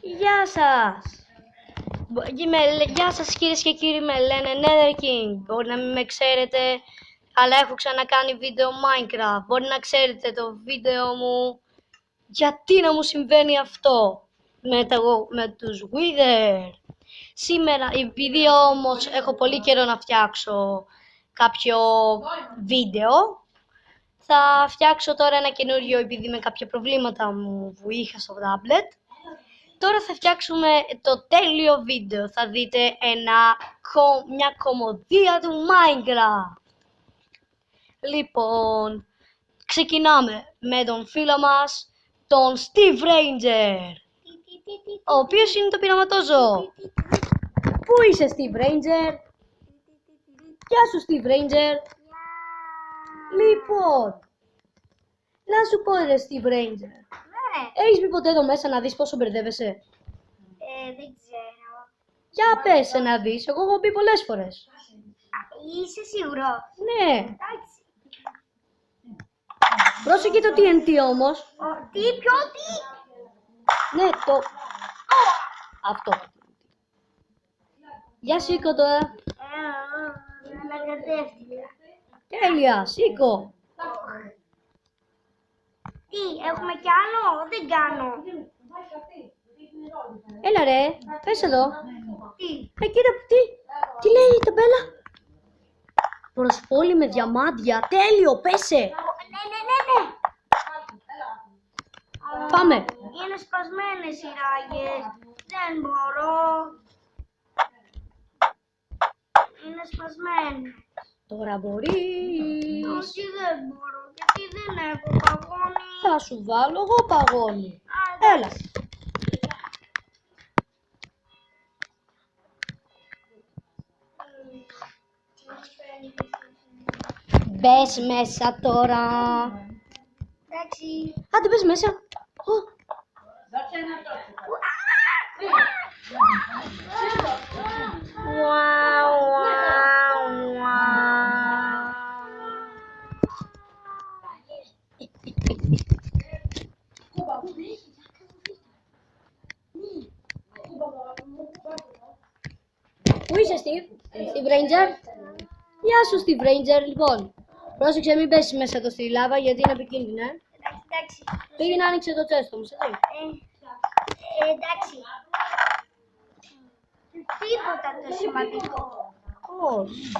Γεια σας! Γεια σας κυρίες και κύριοι, με λένε Nether King. Μπορεί να μην με ξέρετε, αλλά έχω ξανακάνει βίντεο Minecraft. Μπορεί να ξέρετε το βίντεο μου γιατί να μου συμβαίνει αυτό με τους Wither. Σήμερα, επειδή όμως έχω πολύ καιρό να φτιάξω κάποιο βίντεο, θα φτιάξω τώρα ένα καινούριο, επειδή με κάποια προβλήματα που είχα στο tablet. Τώρα θα φτιάξουμε το τέλειο βίντεο. Θα δείτε μια κομμωδία του Minecraft. Λοιπόν, ξεκινάμε με τον φίλο μας, τον Steve Ranger, ο οποίος είναι το πειραματόζωο. Πού είσαι, Steve Ranger? Γεια σου, Steve Ranger. Λοιπόν, να σου πω, ρε Steve Ranger, έχεις μπει ποτέ εδώ μέσα να δεις πόσο μπερδεύεσαι? Δεν ξέρω. Για πες να δεις, εγώ έχω μπει πολλές φορές. Είσαι σίγουρος? Ναι. Εντάξει. Πρόσεχε το TNT όμως. Τι, ποιο, τι? Ναι, αυτό. Για σήκω τώρα. Αναγκατεύτηκα. Τέλεια, σήκω. Τι, έχουμε κι άλλο? Δεν κάνω. Έλα ρε, πες εδώ. Τι? Κοίτα, τι λέει η ταμπέλα? Προσφόλη με διαμάντια, τέλειο, πέσε. Ναι. Πάμε. Είναι σπασμένες οι ράγες. Δεν μπορώ. Είναι σπασμένες. Τώρα μπορείς. Όχι, δεν μπορώ. Γιατί δεν έχω παγόνι. Θα σου βάλω εγώ παγόνι. Έλα. Μπες μέσα τώρα. Εντάξει. Άντε μπες μέσα. Πού είσαι, Steve Ranger? Γεια σου, Steve Ranger. Λοιπόν, πρόσεξε, μην πέσεις μέσα εδώ στη λάβα γιατί είναι επικίνδυνο, Εντάξει. Πήγαινε να άνοιξε το τσέστο μου, Εντάξει. Τίποτα το σημαντικό. Όχι.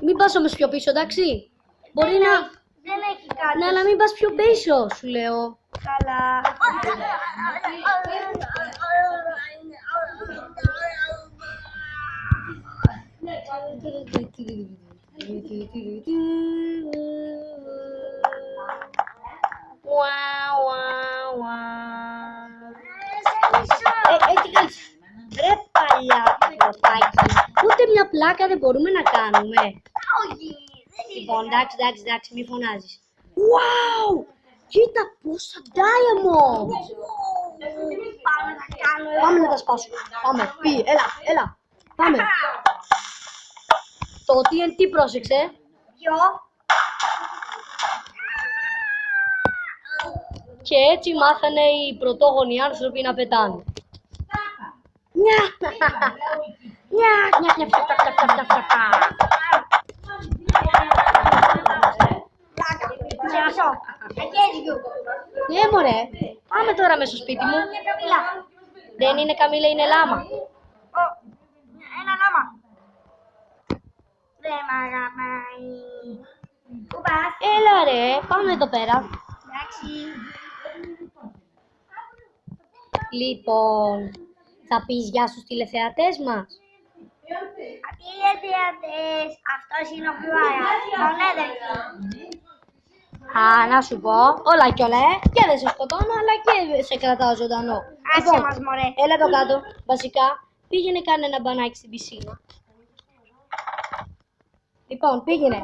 Μην πας όμως πιο πίσω, εντάξει. Μπορεί να... Δεν έχει κάτι. Ναι, αλλά μην πας πιο πίσω, σου λέω. Καλά. Τι κάνεις? Ρε παλιά πρωτάκι. Ούτε μια πλάκα δεν μπορούμε να κάνουμε. Όχι. Λοιπόν, εντάξει, μη φωνάζεις. Wow! Κοίτα πόσα diamonds! Πάμε να τα σπάσουμε. Πάμε, έλα. Πάμε. Το TNT πρόσεξε. Ποιο? Και έτσι μάθανε οι πρωτόγονοι άνθρωποι να πετάνε. Ναι μωρέ, πάμε τώρα μέσα στο σπίτι μου. Δεν είναι καμήλα, είναι λάμα. Ένα λάμα. Δεν μ' αγαπάει. Πού πας? Έλα ρε, πάμε εδώ πέρα. Εντάξει. Λοιπόν, θα πεις γεια στους τηλεθεατές μας? Τηλεθεατές. Αυτός είναι ο Φλουάρας. Ο Nether King. Α, να σου πω, όλα κι όλα, και δεν σε σκοτώνω, αλλά και σε κρατάω ζωντανό. Άσε μας, μωρέ. Έλα εδώ κάτω, βασικά, πήγαινε κάνε ένα μπανάκι στην πισίνα. Λοιπόν, πήγαινε.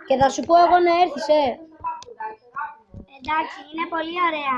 Και θα σου πω εγώ να έρθεις, Εντάξει, είναι πολύ ωραία.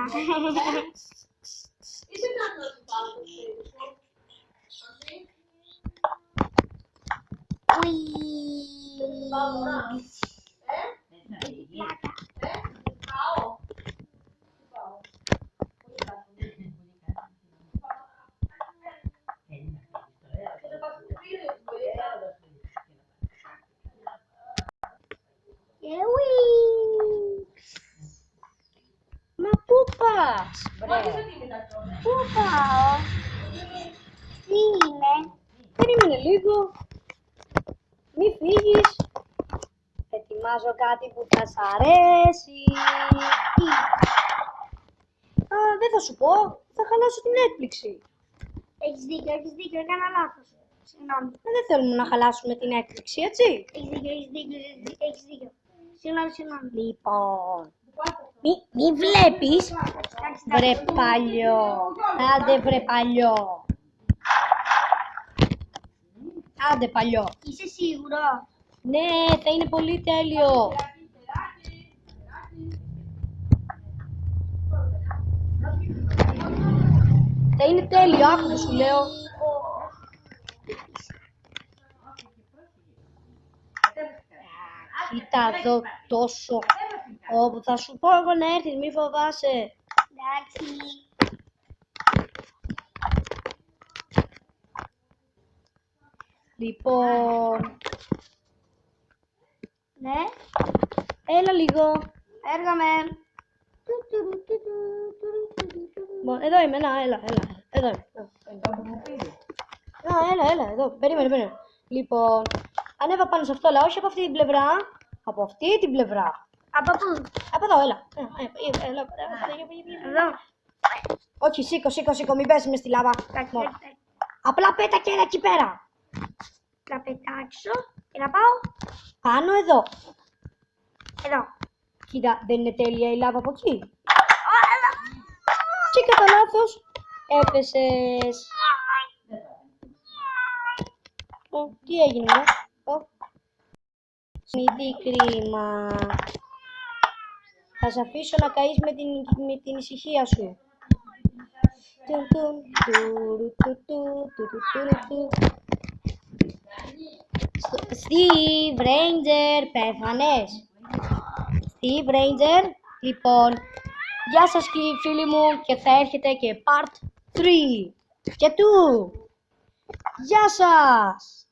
Και Wings. Μα πού πας, βρε. Πού πάω? Τι είναι? Περίμενε λίγο. Μη φύγεις. Ετοιμάζω κάτι που θα σ' αρέσει. Τι? Α, δεν θα σου πω. Θα χαλάσω την έκπληξη. Έχεις δίκιο, έκανα λάθος. Συγγνώμη. Δεν θέλουμε να χαλάσουμε την έκπληξη, έτσι. Έχεις δίκιο. Συγγνώμη. Λοιπόν, μη βλέπεις. Βρε παλιό. Άντε βρε παλιό. Άντε παλιό. Είσαι σίγουρο? Ναι, θα είναι πολύ τέλειο. Θα είναι τέλειο, άκου σου λέω. Κοίτα εδώ τόσο. Όπου θα σου πω εγώ να έρθεις, μη φοβάσαι. Εντάξει. Λοιπόν, Ναι, έλα λίγο. έρχομαι. Λοιπόν, εδώ είμαι, έλα. Εδώ είμαι. Έλα, εδώ. Περίμενε. Λοιπόν, ανέβα πάνω σε αυτό, αλλά όχι από αυτή την πλευρά. Από αυτή την πλευρά. Από πού? Από εδώ, έλα. Εδώ. Όχι, σήκω, μην πέσει μες στη λάβα. Μόνο. Απλά πέτα και ένα εκεί πέρα. Να πετάξω και να πάω Πάνω εδώ. εδώ. Κοίτα, δεν είναι τέλεια η λάβα από εκεί. Εδώ. Και κατά λάθος έπεσες. Τι έγινε εδώ. Μη δει κρίμα. Θα σε αφήσω να καείς με την ησυχία σου. Steve Ranger, πέθανες. Steve Ranger, λοιπόν, γεια σας φίλοι μου και θα έρχεται και part 3 και 2. Γεια σας.